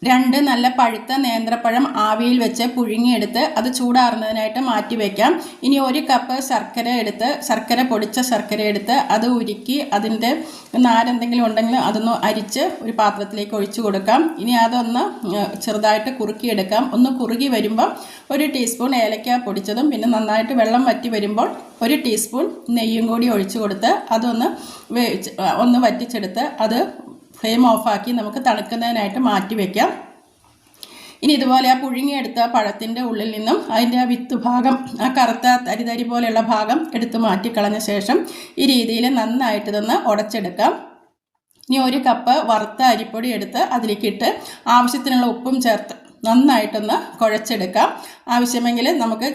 2 നല്ല പഴുത്ത നേന്ത്രപ്പഴം ആവിയിൽ വെച്ച് പുഴുങ്ങിയെടുത്ത് അത് ചൂടാറുന്നതിനായിട്ട് മാറ്റി വയ്ക്കാം. ഇനി 1 കപ്പ് ശർക്കര പൊടിച്ച ശർക്കര എടുത്ത് അത് ഉരുക്കി അതിൻ്റെ നാരെന്തെങ്കിലും ഉണ്ടെങ്കിൽ അതൊന്ന് അരിച്ച് ഒരു പാത്രത്തിലേക്ക് ഒഴിച്ചു കൊടുക്കാം. ഇനി അതൊന്ന് ചെറുതായിട്ട് കുറുക്കിയെടുക്കാം. ഒന്ന് കുറുകി വരുമ്പോൾ 1 ടീസ്പൂൺ ഏലക്ക പൊടിച്ചതും പിന്നെ നന്നായിട്ട് വെള്ളം വറ്റി വരുമ്പോൾ 1 ടീസ്പൂൺ നെയ്യും കൂടി ഒഴിച്ചു കൊടുത്ത് അതൊന്ന് വറ്റിച്ചെടുത്ത് അത് ഫ്ലെയിം ഓഫാക്കി നമുക്ക് തണുക്കുന്നതിനായിട്ട് മാറ്റി വയ്ക്കാം. ഇനി ഇതുപോലെ ആ പുഴുങ്ങിയെടുത്ത പഴത്തിൻ്റെ ഉള്ളിൽ നിന്നും അതിൻ്റെ ആ വിത്ത് ഭാഗം, ആ കറുത്ത തരി പോലെയുള്ള ഭാഗം എടുത്ത് മാറ്റിക്കളഞ്ഞ ശേഷം ഈ രീതിയിൽ നന്നായിട്ട് ഇതൊന്ന് ഉടച്ചെടുക്കാം. ഇനി 1 കപ്പ് വറുത്ത അരിപ്പൊടി എടുത്ത് അതിലേക്കിട്ട് ആവശ്യത്തിനുള്ള ഉപ്പും ചേർത്ത് നന്നായിട്ടൊന്ന് കുഴച്ചെടുക്കാം. ആവശ്യമെങ്കിൽ നമുക്ക്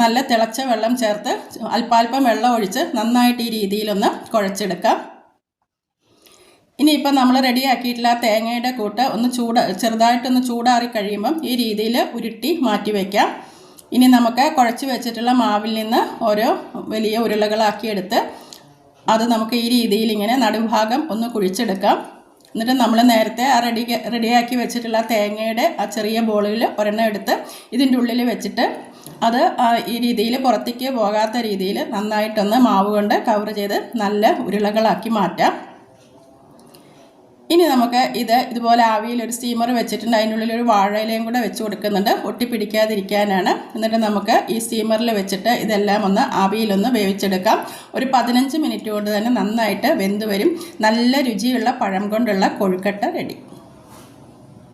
നല്ല തിളച്ച വെള്ളം ചേർത്ത് അല്പാൽപ്പം വെള്ളം ഒഴിച്ച് നന്നായിട്ട് ഈ രീതിയിലൊന്ന് കുഴച്ചെടുക്കാം. ഇനിയിപ്പോൾ നമ്മൾ റെഡിയാക്കിയിട്ടുള്ള തേങ്ങയുടെ കൂട്ട് ചെറുതായിട്ടൊന്ന് ചൂടാറി കഴിയുമ്പം ഈ രീതിയിൽ ഉരുട്ടി മാറ്റി വയ്ക്കാം. ഇനി നമുക്ക് കുഴച്ച് വെച്ചിട്ടുള്ള മാവിൽ നിന്ന് ഓരോ വലിയ ഉരുളകളാക്കിയെടുത്ത് അത് നമുക്ക് ഈ രീതിയിൽ ഇങ്ങനെ നടുഭാഗം ഒന്ന് കുഴിച്ചെടുക്കാം. എന്നിട്ട് നമ്മൾ നേരത്തെ ആ റെഡിയാക്കി വെച്ചിട്ടുള്ള തേങ്ങയുടെ ആ ചെറിയ ബോളിൽ ഒരെണ്ണം എടുത്ത് ഇതിൻ്റെ ഉള്ളിൽ വെച്ചിട്ട് അത് ഈ രീതിയിൽ പുറത്തേക്ക് പോകാത്ത രീതിയിൽ നന്നായിട്ടൊന്ന് മാവ് കൊണ്ട് കവർ ചെയ്ത് നല്ല ഉരുളകളാക്കി മാറ്റാം. ഇനി നമുക്ക് ഇതുപോലെ ആവിയിൽ ഒരു സ്റ്റീമർ വെച്ചിട്ടുണ്ട്. അതിനുള്ളിൽ ഒരു വാഴയിലയും കൂടെ വെച്ച് കൊടുക്കുന്നുണ്ട്, ഒട്ടിപ്പിടിക്കാതിരിക്കാനാണ്. എന്നിട്ട് നമുക്ക് ഈ സ്റ്റീമറിൽ വെച്ചിട്ട് ഇതെല്ലാം ഒന്ന് ആവിയിലൊന്ന് വേവിച്ചെടുക്കാം. ഒരു 15 മിനിറ്റ് കൊണ്ട് തന്നെ നന്നായിട്ട് വെന്ത് വരും. നല്ല രുചിയുള്ള പഴം കൊണ്ടുള്ള കൊഴുക്കട്ട റെഡി.